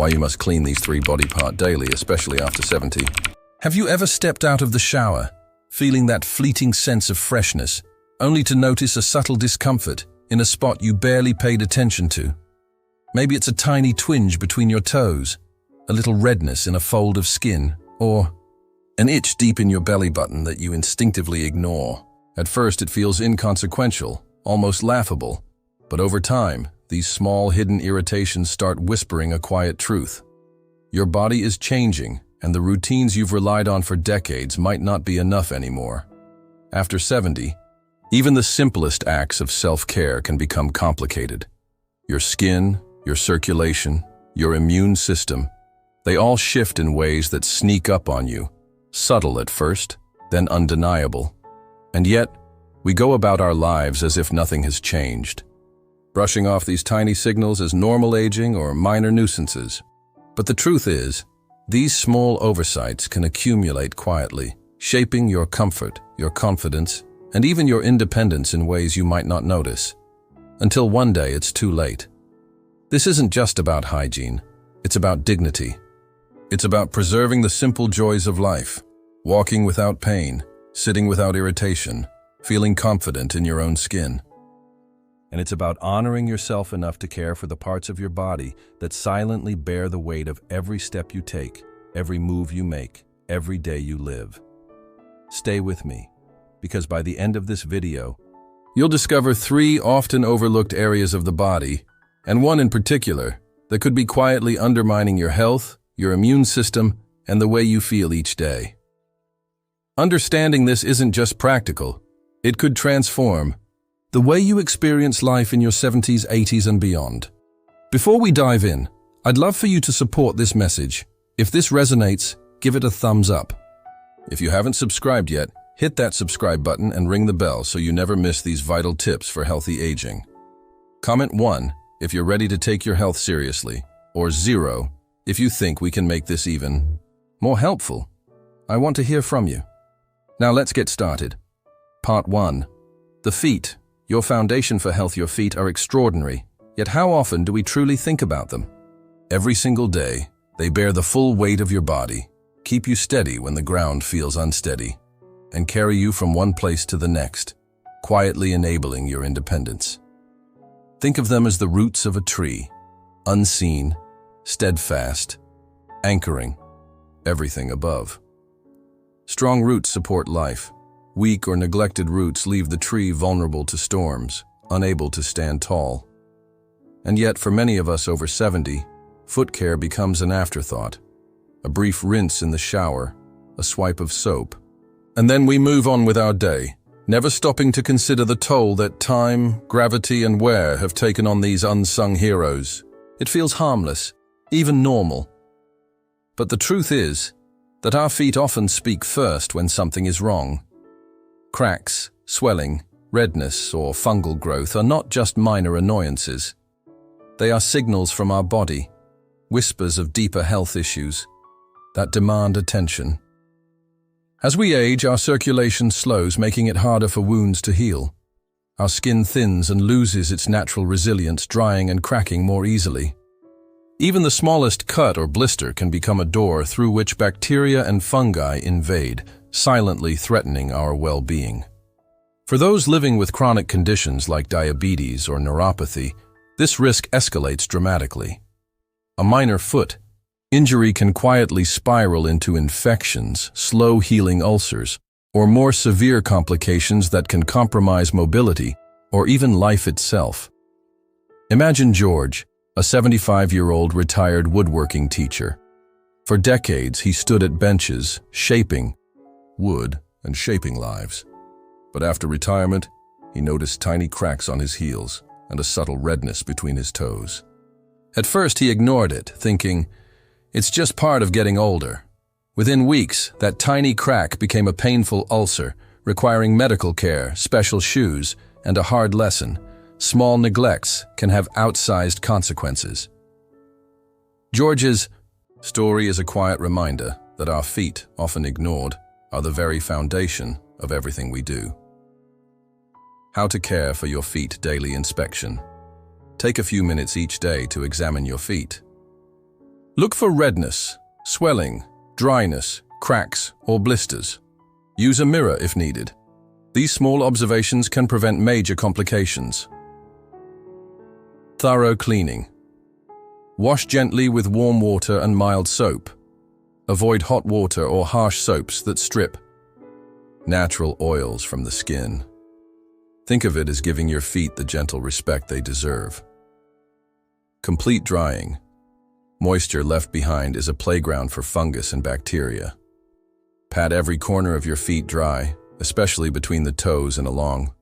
why you must clean these 3 body parts daily, especially after 70. Have you ever stepped out of the shower, feeling that fleeting sense of freshness, only to notice a subtle discomfort in a spot you barely paid attention to? Maybe it's a tiny twinge between your toes, a little redness in a fold of skin, or an itch deep in your belly button that you instinctively ignore. At first, it feels inconsequential, almost laughable, but over time, these small hidden irritations start whispering a quiet truth. Your body is changing, and the routines you've relied on for decades might not be enough anymore. After 70, even the simplest acts of self-care can become complicated. Your skin, your circulation, your immune system, they all shift in ways that sneak up on you, subtle at first, then undeniable. And yet, we go about our lives as if nothing has changed, brushing off these tiny signals as normal aging or minor nuisances. But the truth is, these small oversights can accumulate quietly, shaping your comfort, your confidence, and even your independence in ways you might not notice, until one day it's too late. This isn't just about hygiene, it's about dignity. It's about preserving the simple joys of life, walking without pain, sitting without irritation, feeling confident in your own skin. And it's about honoring yourself enough to care for the parts of your body that silently bear the weight of every step you take, every move you make, every day you live. Stay with me, because by the end of this video, you'll discover 3 often overlooked areas of the body, and one in particular that could be quietly undermining your health, your immune system, and the way you feel each day. Understanding this isn't just practical, it could transform the way you experience life in your 70s, 80s, and beyond. Before we dive in, I'd love for you to support this message. If this resonates, give it a thumbs up. If you haven't subscribed yet, hit that subscribe button and ring the bell so you never miss these vital tips for healthy aging. Comment 1 if you're ready to take your health seriously, or 0 if you think we can make this even more helpful. I want to hear from you. Now let's get started. Part 1. The feet. Your foundation for health. Your feet are extraordinary, yet how often do we truly think about them? Every single day, they bear the full weight of your body, keep you steady when the ground feels unsteady, and carry you from one place to the next, quietly enabling your independence. Think of them as the roots of a tree, unseen, steadfast, anchoring everything above. Strong roots support life. Weak or neglected roots leave the tree vulnerable to storms, unable to stand tall. And yet, for many of us over 70, foot care becomes an afterthought. A brief rinse in the shower, a swipe of soap. And then we move on with our day, never stopping to consider the toll that time, gravity, and wear have taken on these unsung heroes. It feels harmless, even normal. But the truth is that our feet often speak first when something is wrong. Cracks, swelling, redness, or fungal growth are not just minor annoyances. They are signals from our body, whispers of deeper health issues that demand attention. As we age, our circulation slows, making it harder for wounds to heal. Our skin thins and loses its natural resilience, drying and cracking more easily. Even the smallest cut or blister can become a door through which bacteria and fungi invade, silently threatening our well-being. For those living with chronic conditions like diabetes or neuropathy, this risk escalates dramatically. A minor foot injury can quietly spiral into infections, slow-healing ulcers, or more severe complications that can compromise mobility or even life itself. Imagine George, a 75-year-old retired woodworking teacher. For decades, he stood at benches, shaping wood and shaping lives. But after retirement, he noticed tiny cracks on his heels and a subtle redness between his toes. At first, he ignored it, thinking, "It's just part of getting older." Within weeks, that tiny crack became a painful ulcer, requiring medical care, special shoes, and a hard lesson. Small neglects can have outsized consequences. George's story is a quiet reminder that our feet, often ignored, are the very foundation of everything we do. How to care for your feet. Daily inspection. Take a few minutes each day to examine your feet. Look for redness, swelling, dryness, cracks, or blisters. Use a mirror if needed. These small observations can prevent major complications. Thorough cleaning. Wash gently with warm water and mild soap. Avoid hot water or harsh soaps that strip natural oils from the skin. Think of it as giving your feet the gentle respect they deserve. Complete drying. Moisture left behind is a playground for fungus and bacteria. Pat every corner of your feet dry, especially between the toes and along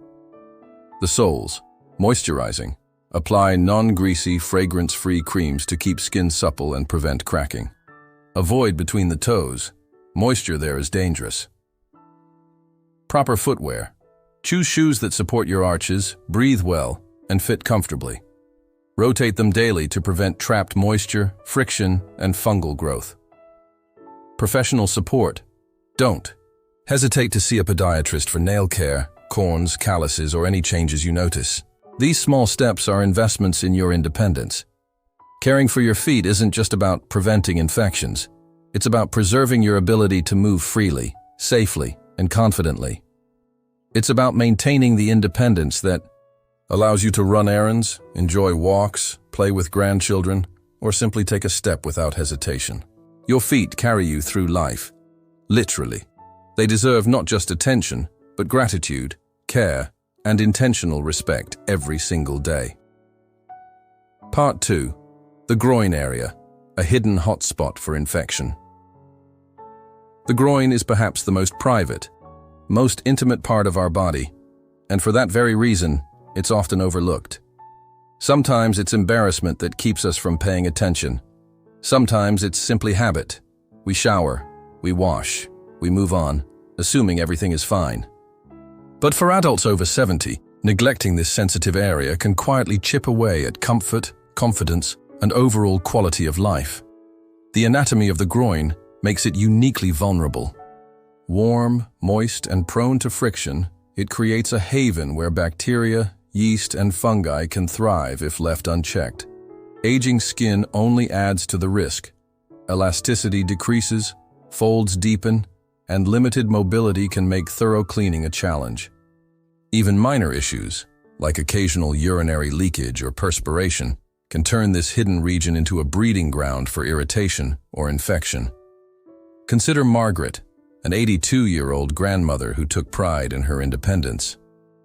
the soles. Moisturizing. Apply non-greasy, fragrance-free creams to keep skin supple and prevent cracking. Avoid between the toes. Moisture there is dangerous. Proper footwear. Choose shoes that support your arches, breathe well, and fit comfortably. Rotate them daily to prevent trapped moisture, friction, and fungal growth. Professional support. Don't hesitate to see a podiatrist for nail care, corns, calluses, or any changes you notice. These small steps are investments in your independence. Caring for your feet isn't just about preventing infections. It's about preserving your ability to move freely, safely, and confidently. It's about maintaining the independence that allows you to run errands, enjoy walks, play with grandchildren, or simply take a step without hesitation. Your feet carry you through life. Literally. They deserve not just attention, but gratitude, care, and intentional respect every single day. Part 2. The groin area, a hidden hotspot for infection. The groin is perhaps the most private, most intimate part of our body, and for that very reason, it's often overlooked. Sometimes it's embarrassment that keeps us from paying attention. Sometimes it's simply habit. We shower, we wash, we move on, assuming everything is fine. But for adults over 70, neglecting this sensitive area can quietly chip away at comfort, confidence, and overall quality of life. The anatomy of the groin makes it uniquely vulnerable. Warm, moist, and prone to friction, it creates a haven where bacteria, yeast, and fungi can thrive if left unchecked. Aging skin only adds to the risk. Elasticity decreases, folds deepen, and limited mobility can make thorough cleaning a challenge. Even minor issues, like occasional urinary leakage or perspiration, can turn this hidden region into a breeding ground for irritation or infection. Consider Margaret, an 82-year-old grandmother who took pride in her independence.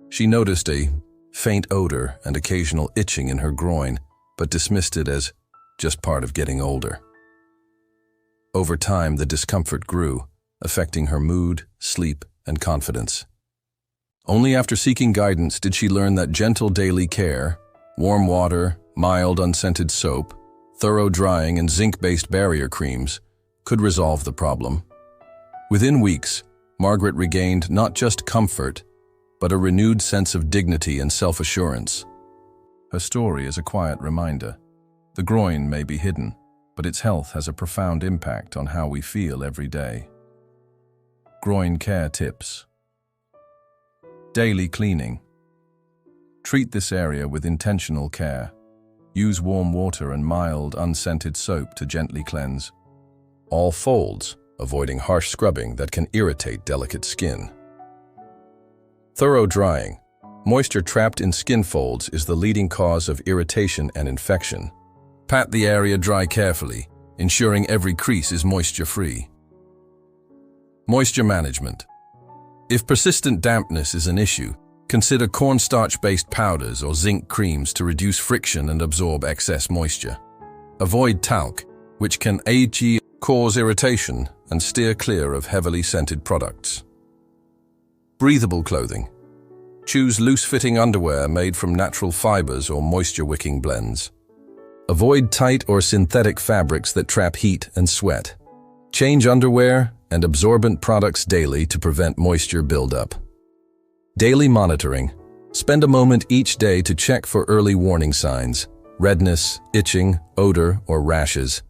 She noticed a faint odor and occasional itching in her groin, but dismissed it as just part of getting older. Over time, the discomfort grew, affecting her mood, sleep, and confidence. Only after seeking guidance did she learn that gentle daily care, warm water, mild unscented soap, thorough drying, and zinc-based barrier creams could resolve the problem. Within weeks, Margaret regained not just comfort, but a renewed sense of dignity and self-assurance. Her story is a quiet reminder. The groin may be hidden, but its health has a profound impact on how we feel every day. Groin care tips. Daily cleaning. Treat this area with intentional care. Use warm water and mild, unscented soap to gently cleanse all folds, avoiding harsh scrubbing that can irritate delicate skin. Thorough drying. Moisture trapped in skin folds is the leading cause of irritation and infection. Pat the area dry carefully, ensuring every crease is moisture-free. Moisture management. If persistent dampness is an issue, consider cornstarch-based powders or zinc creams to reduce friction and absorb excess moisture. Avoid talc, which can cause irritation, and steer clear of heavily scented products. Breathable clothing. Choose loose-fitting underwear made from natural fibers or moisture-wicking blends. Avoid tight or synthetic fabrics that trap heat and sweat. Change underwear and absorbent products daily to prevent moisture buildup. Daily monitoring. Spend a moment each day to check for early warning signs, redness, itching, odor, or rashes.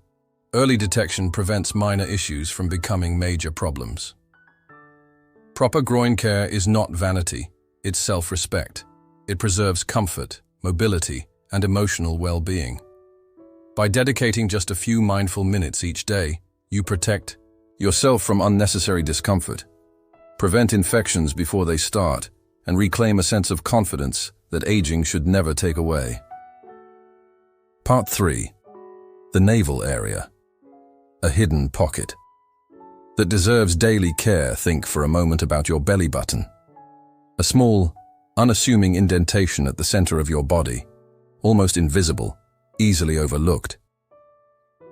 Early detection prevents minor issues from becoming major problems. Proper groin care is not vanity, it's self-respect. It preserves comfort, mobility, and emotional well-being. By dedicating just a few mindful minutes each day, you protect yourself from unnecessary discomfort, prevent infections before they start, and reclaim a sense of confidence that aging should never take away. Part 3. The navel area. A hidden pocket that deserves daily care. Think for a moment about your belly button. A small, unassuming indentation at the center of your body, almost invisible, easily overlooked.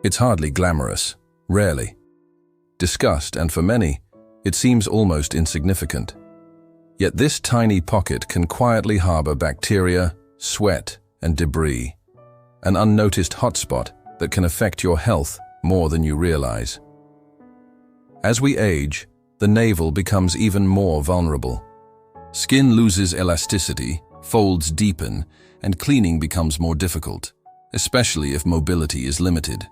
It's hardly glamorous, rarely discussed, and for many, it seems almost insignificant. Yet this tiny pocket can quietly harbor bacteria, sweat, and debris, an unnoticed hotspot that can affect your health more than you realize. As we age, the navel becomes even more vulnerable. Skin loses elasticity, folds deepen, and cleaning becomes more difficult, especially if mobility is limited.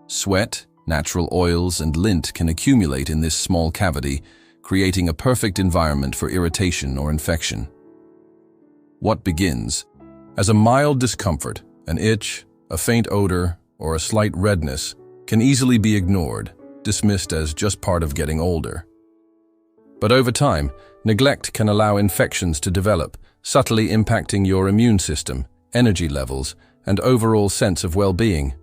Sweat, natural oils, and lint can accumulate in this small cavity, creating a perfect environment for irritation or infection. What begins as a mild discomfort, an itch, a faint odor, or a slight redness, can easily be ignored, dismissed as just part of getting older. But over time, neglect can allow infections to develop, subtly impacting your immune system, energy levels, and overall sense of well-being.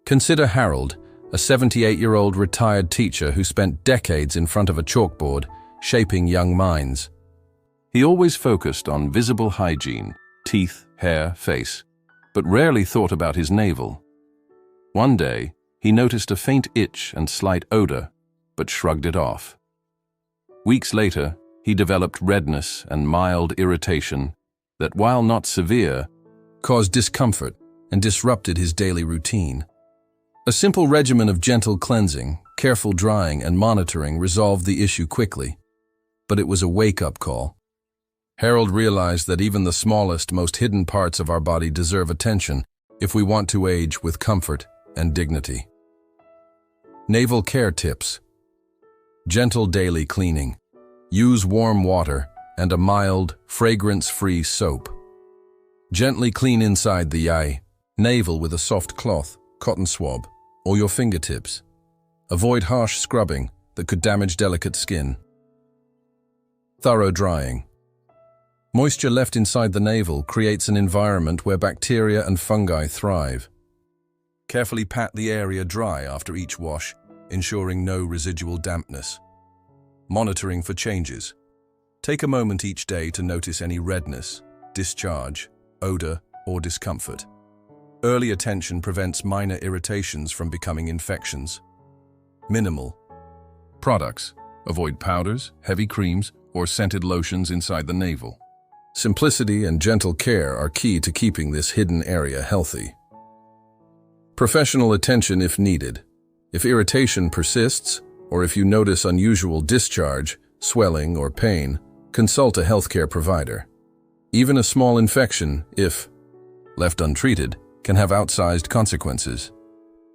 Consider Harold, a 78-year-old retired teacher who spent decades in front of a chalkboard, shaping young minds. He always focused on visible hygiene, teeth, hair, face, but rarely thought about his navel. One day, he noticed a faint itch and slight odor, but shrugged it off. Weeks later, he developed redness and mild irritation that, while not severe, caused discomfort and disrupted his daily routine. A simple regimen of gentle cleansing, careful drying, and monitoring resolved the issue quickly, but it was a wake-up call. Harold realized that even the smallest, most hidden parts of our body deserve attention if we want to age with comfort and dignity. Navel care tips. Gentle daily cleaning. Use warm water and a mild, fragrance-free soap. Gently clean inside the navel with a soft cloth, cotton swab, or your fingertips. Avoid harsh scrubbing that could damage delicate skin. Thorough drying. Moisture left inside the navel creates an environment where bacteria and fungi thrive. Carefully pat the area dry after each wash, ensuring no residual dampness. Monitoring for changes. Take a moment each day to notice any redness, discharge, odor, or discomfort. Early attention prevents minor irritations from becoming infections. Minimal products. Avoid powders, heavy creams, or scented lotions inside the navel. Simplicity and gentle care are key to keeping this hidden area healthy. Professional attention if needed. If irritation persists, or if you notice unusual discharge, swelling, or pain, consult a healthcare provider. Even a small infection, if left untreated, can have outsized consequences.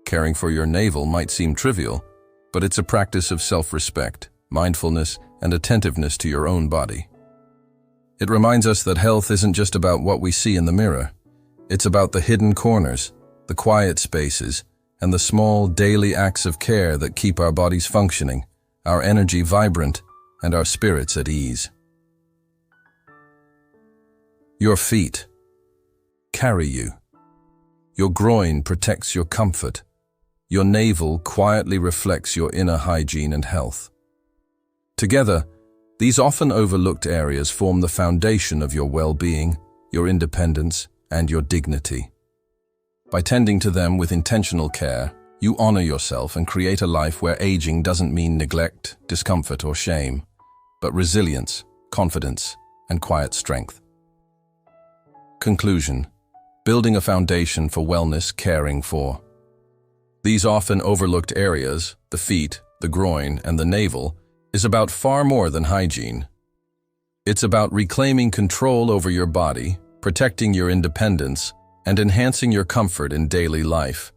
Caring for your navel might seem trivial, but it's a practice of self-respect, mindfulness, and attentiveness to your own body. It reminds us that health isn't just about what we see in the mirror. It's about the hidden corners, the quiet spaces, and the small daily acts of care that keep our bodies functioning, our energy vibrant, and our spirits at ease. Your feet carry you. Your groin protects your comfort. Your navel quietly reflects your inner hygiene and health. Together, these often overlooked areas form the foundation of your well-being, your independence, and your dignity. By tending to them with intentional care, you honor yourself and create a life where aging doesn't mean neglect, discomfort, or shame, but resilience, confidence, and quiet strength. Conclusion. Building a foundation for wellness, caring for these often overlooked areas, the feet, the groin, and the navel, is about far more than hygiene. It's about reclaiming control over your body, protecting your independence, and enhancing your comfort in daily life.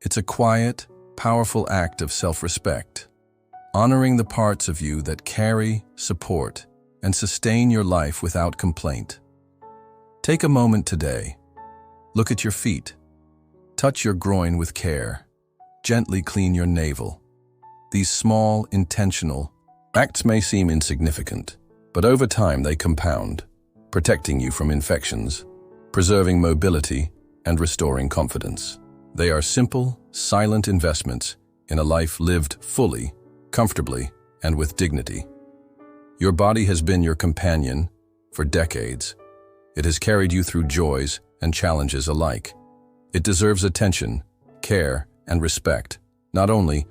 It's a quiet, powerful act of self-respect, honoring the parts of you that carry, support, and sustain your life without complaint. Take a moment today. Look at your feet. Touch your groin with care. Gently clean your navel. These small, intentional acts may seem insignificant, but over time they compound, protecting you from infections, preserving mobility, and restoring confidence. They are simple, silent investments in a life lived fully, comfortably, and with dignity. Your body has been your companion for decades. It has carried you through joys and challenges alike. It deserves attention, care, and respect, not only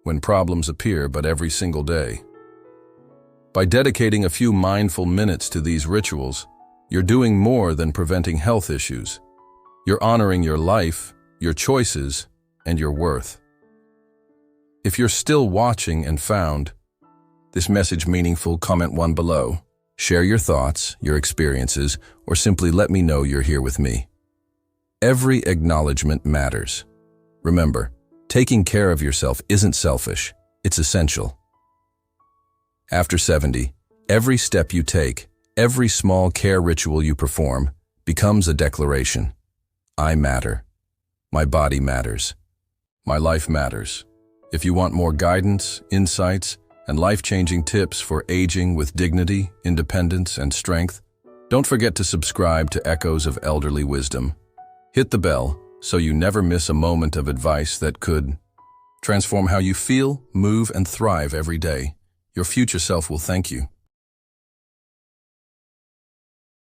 when problems appear, but every single day. By dedicating a few mindful minutes to these rituals, you're doing more than preventing health issues. You're honoring your life, your choices, and your worth. If you're still watching and found this message meaningful, comment one below. Share your thoughts, your experiences, or simply let me know you're here with me. Every acknowledgement matters. Remember, taking care of yourself isn't selfish, it's essential. After 70, every step you take, every small care ritual you perform, becomes a declaration. I matter. My body matters. My life matters. If you want more guidance, insights, and life-changing tips for aging with dignity, independence, and strength, don't forget to subscribe to Echoes of Elderly Wisdom. Hit the bell so you never miss a moment of advice that could transform how you feel, move, and thrive every day. Your future self will thank you.